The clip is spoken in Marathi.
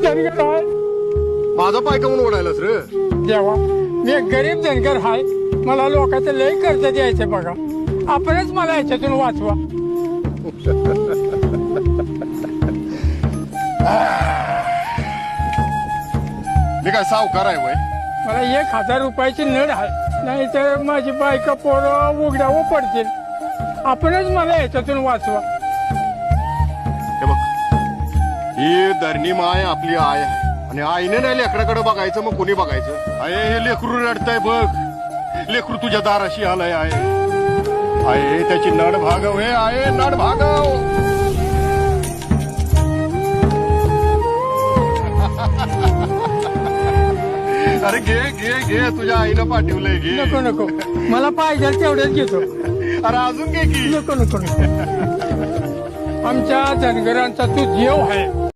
धनगर आहे. माझा पाय कमून ओढायलाच रे. देवा, मी एक गरीब धनगर आहे. मला लोकांचं लय कर्ज द्यायचं बघा. आपणच मला याच्यातून वाचवा. मी काय सावकार आहे वय? मला 1000 रुपयाची नड आहे, नाही तर माझी बायका पोरं उघड्यावर पडतील. आपणच मला याच्यातून वाचवा. हे बघ, ही धरणी माय आपली आय आहे आणि आईने नाही लेकराकडे बघायचं मग कोणी बघायचं? आय हे लेकरू रडतंय बघ. लेकरू तुझ्या दाराशी आलंय आहे. आहे त्याची नड भागव. हे आहे नड भागव. अरे घे घे घे, तुझ्या आईनं पाठवलंय घे. नको नको, मला पाहिजे तेवढेच घेतो. अरे अजून घे की. नको नको नको. आमच्या धनगरांचा तू जीव आहे.